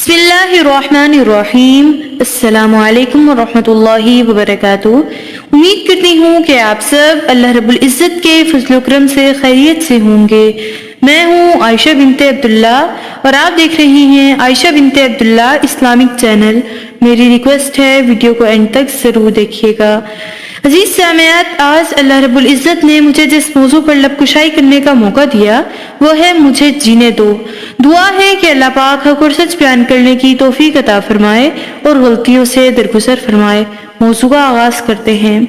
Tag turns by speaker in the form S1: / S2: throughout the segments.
S1: बिस्मिल्लाहिर्रहमानिर्रहीम। अस्सलामु अलैकुम वरहमतुल्लाहि वबरकातुहू। उम्मीद करती हूँ कि आप सब अल्लाह रब्बुल इज़्ज़त के फज़ल व करम से खैरियत से होंगे। मैं हूँ आयशा बिनते अब्दुल्ला और आप देख रही हैं आयशा बिनते अब्दुल्ला इस्लामिक चैनल। मेरी रिक्वेस्ट है वीडियो को एंड तक ज़रूर देखिएगा। अजीज सामियात, आज अल्लाह रब्बुल इज़्ज़त ने मुझे जिस मौजू पर लबकुशाई करने का मौका दिया वो है मुझे जीने दो। दुआ है कि अल्लाह पाक हक और सच बयान करने की तौफीक अता फरमाए और गलतियों से दरगुजर फरमाए। मौजू का आगाज करते हैं।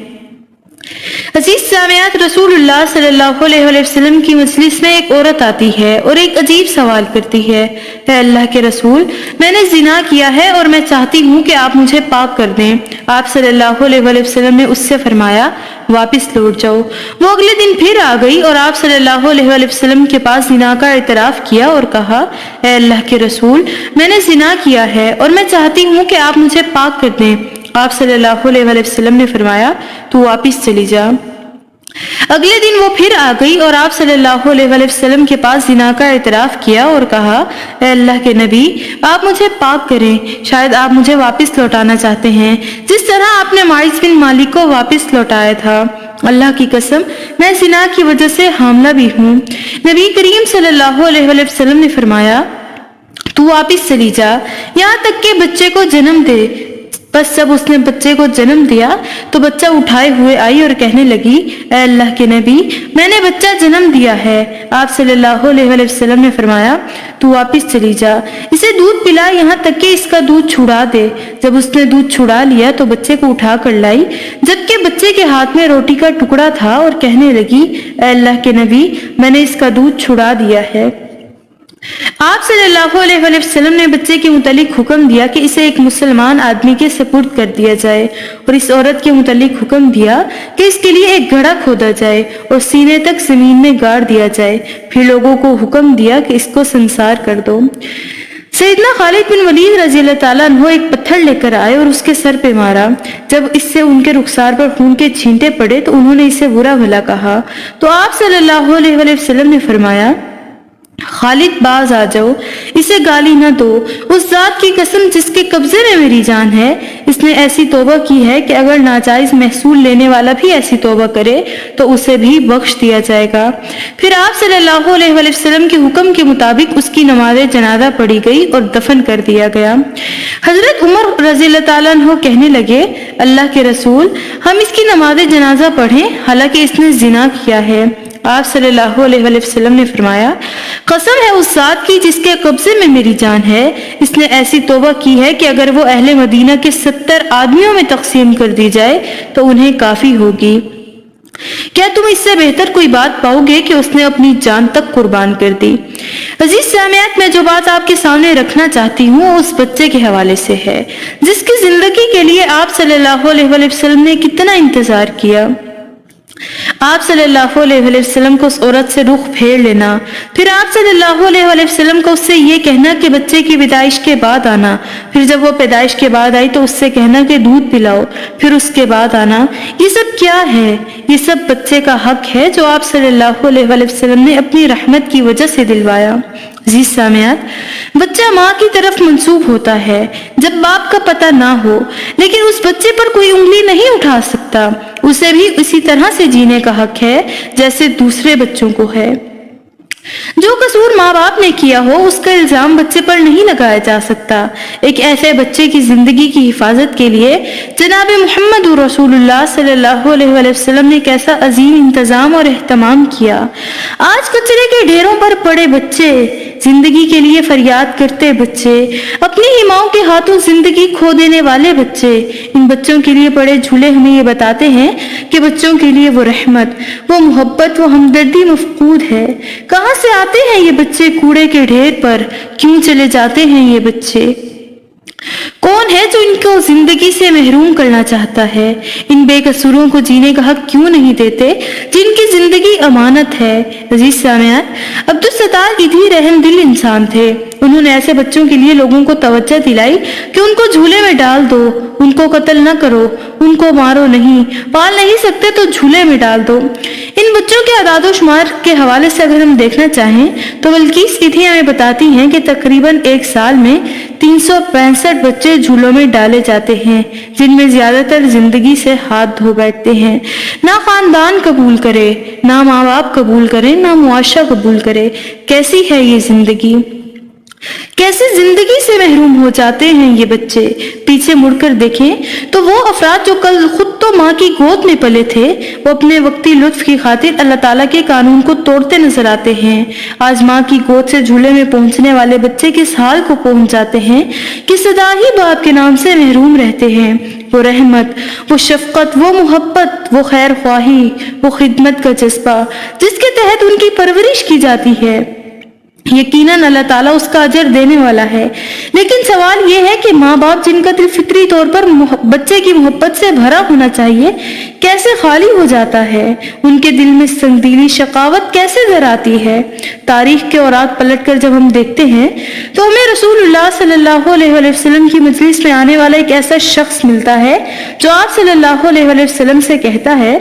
S1: अजीज सामियात, रसूलुल्लाह सल्लल्लाहु अलैहि वसल्लम की मजलिस में एक औरत आती है और एक अजीब सवाल करती है, ऐ अल्लाह के रसूल, मैंने जिना किया है और मैं चाहती हूँ कि आप मुझे पाक कर दें। आप सल्लल्लाहु अलैहि वसल्लम ने उससे फरमाया, वापस लौट जाओ। वो अगले दिन फिर आ गई और आप सल्लल्लाहु अलैहि वसल्लम के पास जिना का इतराफ किया और कहा, ऐ अल्लाह के रसूल, मैंने जिना किया है और मैं चाहती हूँ कि आप मुझे पाक कर दें। आप सल्लल्लाहु अलैहि वसल्लम ने फरमाया, तू वापस चली जा। अगले दिन वो फिर आ गई और आप सल्लल्लाहु अलैहि वसल्लम के पास जिना का इतराफ किया और कहा, ऐ अल्लाह के नबी, आप मुझे पाक करें, शायद आप मुझे वापस लौटाना चाहते हैं जिस तरह आपने माइस बिन मालिक को वापस लौटाया था। अल्लाह की कसम, मैं जिना की वजह से हामला भी हूँ। नबी करीम सल्लल्लाहु अलैहि वसल्लम ने फरमाया, तू वापस चली जा, यहाँ तक के बच्चे को जन्म दे। बस जब उसने बच्चे को जन्म दिया तो बच्चा उठाए हुए आई और कहने लगी, ऐ अल्लाह के नबी, मैंने बच्चा जन्म दिया है। आप सल्लल्लाहु अलैहि वसल्लम ने फरमाया, तू वापस चली जा, इसे दूध पिला, यहाँ तक कि इसका दूध छुड़ा दे। जब उसने दूध छुड़ा लिया तो बच्चे को उठा कर लाई, जबकि बच्चे के हाथ में रोटी का टुकड़ा था और कहने लगी, ऐ अल्लाह के नबी, मैंने इसका दूध छुड़ा दिया है। आप सल्लल्लाहु अलैहि वसल्लम ने बच्चे के मुतालिक हुक्म दिया कि इसे एक मुसलमान आदमी के सुपुर्द कर दिया जाए और इस औरत के मुतालिक हुक्म दिया कि इसके लिए एक घड़ा खोदा जाए और सीने तक जमीन में गाड़ दिया जाए। फिर लोगों को हुक्म दिया कि इसको संसार कर दो। सैयदना खालिद बिन वलीद रज़ी अल्लाह ताला अन्हु एक पत्थर लेकर आए और उसके सर पे मारा। जब इससे उनके रुखसार पर खून के छींटे पड़े तो उन्होंने इसे बुरा भला कहा। तो आप सल्लल्लाहु अलैहि वसल्लम ने फरमाया, खालिद, बाज आ जाओ, इसे गाली न दो। उस जात की कसम जिसके कब्जे में मेरी जान है, इसने ऐसी तौबा की है कि अगर नाजायज महसूल लेने वाला भी ऐसी तौबा करे तो उसे भी बख्श दिया जाएगा। फिर आप सल्लल्लाहु अलैहि वसल्लम के हुक्म के मुताबिक उसकी नमाज जनाजा पढ़ी गई और दफन कर दिया गया। हजरत उमर रज़ी अल्लाह ताला अन्हु कहने लगे, अल्लाह के रसूल, हम इसकी नमाज जनाजा पढ़ें हालांकि इसने जिना किया है। आप सल्लल्लाहु अलैहि वसल्लम ने फरमाया, कसम है उस जात की जिसके कब्जे में मेरी जान है, इसने ऐसी तौबा की है कि अगर वो अहले मदीना के 70 आदमियों में तकसीम कर दी जाए तो उन्हें काफी होगी। क्या तुम इससे बेहतर कोई बात पाओगे कि उसने अपनी जान तक कुर्बान कर दी। अजीज सामियात, मैं जो बात आपके सामने रखना चाहती हूँ उस बच्चे के हवाले से है जिसकी जिंदगी के लिए आप सल्लल्लाहु अलैहि वसल्लम ने कितना इंतजार किया। आप सल्लल्लाहु अलैहि वसल्लम को उस औरत से रुख फेर लेना, फिर आप सल्लल्लाहु अलैहि वसल्लम को उससे ये कहना कि बच्चे की पैदाइश के बाद आना, फिर जब वो पैदाइश के बाद आई तो उससे कहना कि दूध पिलाओ, फिर उसके बाद आना। ये सब क्या है? ये सब बच्चे का हक है जो आप सल्लल्लाहु अलैहि वसल्लम ने अपनी रहमत की वजह से दिलवाया। अजीज सामियात, बच्चा माँ की तरफ मंसूब होता है जब बाप का पता ना हो, लेकिन उस बच्चे पर कोई उंगली नहीं उठा सकता। उसे भी इसी तरह से जीने का हक है जैसे दूसरे बच्चों को है। जो कसूर माँ बाप ने किया हो उसका इल्जाम बच्चे पर नहीं लगाया जा सकता। एक ऐसे बच्चे की जिंदगी की हिफाजत के लिए जनाब मोहम्मद रसूलुल्लाह सल्लल्लाहु अलैहि वसल्लम ने कैसा अजीम इंतजाम और एहतमाम किया। आज कचरे के ढेरों पर पड़े बच्चे, जिंदगी के लिए फरियाद करते बच्चे, अपनी ही माओं के हाथों जिंदगी खो देने वाले बच्चे, इन बच्चों के लिए पड़े झूले हमें ये बताते हैं कि बच्चों के लिए वो रहमत, वो मोहब्बत, वो हमदर्दी मफकूद है। कहाँ से आते हैं ये बच्चे कूड़े के ढेर पर, क्यों चले जाते हैं ये बच्चे? कौन है जो इनको जिंदगी से महरूम करना चाहता है? इन बेकसूरों को जीने का हक क्यों नहीं देते जिनकी जिंदगी अमानत है। अजीज सामियात, अब्दुल सत्तार इतनी रहम दिल इंसान थे। उन्होंने ऐसे बच्चों के लिए लोगों को तवज्जो दिलाई कि उनको झूले में डाल दो, उनको कत्ल न करो, उनको मारो नहीं, पाल नहीं सकते तो झूले में डाल दो। इन बच्चों के आदाद शुमार के हवाले से अगर हम देखना चाहें तो बल्किस विधि हमें बताती हैं कि तकरीबन एक साल में 365 بچے جھولوں میں ڈالے جاتے ہیں، جن میں زیادہ تر زندگی سے ہاتھ دھو بیٹھتے ہیں۔ نہ خاندان قبول کرے، نہ ماں باپ قبول کرے، نہ معاشرہ قبول کرے۔ کیسی ہے یہ زندگی؟ کیسے زندگی سے محروم ہو جاتے ہیں یہ بچے۔ پیچھے مڑ کر دیکھیں تو وہ افراد جو کل خود تو ماں کی گود میں پلے تھے، وہ اپنے وقتی لطف کی خاطر اللہ تعالیٰ کے قانون کو توڑتے نظر آتے ہیں۔ آج ماں کی گود سے جھولے میں پہنچنے والے بچے کس حال کو پہنچ جاتے ہیں کہ سدا ہی باپ کے نام سے محروم رہتے ہیں۔ وہ رحمت، وہ شفقت، وہ محبت، وہ خیر خواہی، وہ خدمت کا جذبہ جس کے تحت ان کی پرورش کی جاتی ہے، یقیناً اللہ تعالیٰ اس کا اجر دینے والا ہے۔ لیکن سوال یہ ہے کہ ماں باپ جن کا دل فطری طور پر بچے کی محبت سے بھرا ہونا چاہیے، کیسے خالی ہو جاتا ہے؟ ان کے دل میں سنگدلی، شقاوت کیسے ذر آتی ہے؟ تاریخ کے اوراق پلٹ کر جب ہم دیکھتے ہیں تو ہمیں رسول اللہ صلی اللہ علیہ وسلم کی مجلس میں آنے والا ایک ایسا شخص ملتا ہے جو آپ صلی اللہ علیہ وسلم سے کہتا ہے،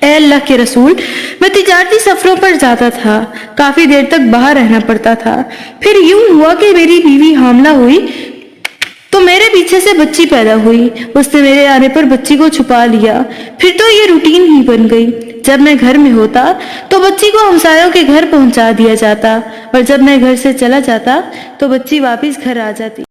S1: اے اللہ کے رسول، میں تجارتی سفروں پر جاتا تھا، کافی دیر تک باہر رہنا پڑتا تھا، پھر یوں ہوا کہ میری بیوی حاملہ ہوئی تو میرے پیچھے سے بچی پیدا ہوئی، اس نے میرے آنے پر بچی کو چھپا لیا، پھر تو یہ روٹین ہی بن گئی۔ جب میں گھر میں ہوتا تو بچی کو ہمسایوں کے گھر پہنچا دیا جاتا، اور جب میں گھر سے چلا جاتا تو بچی واپس گھر آ جاتی۔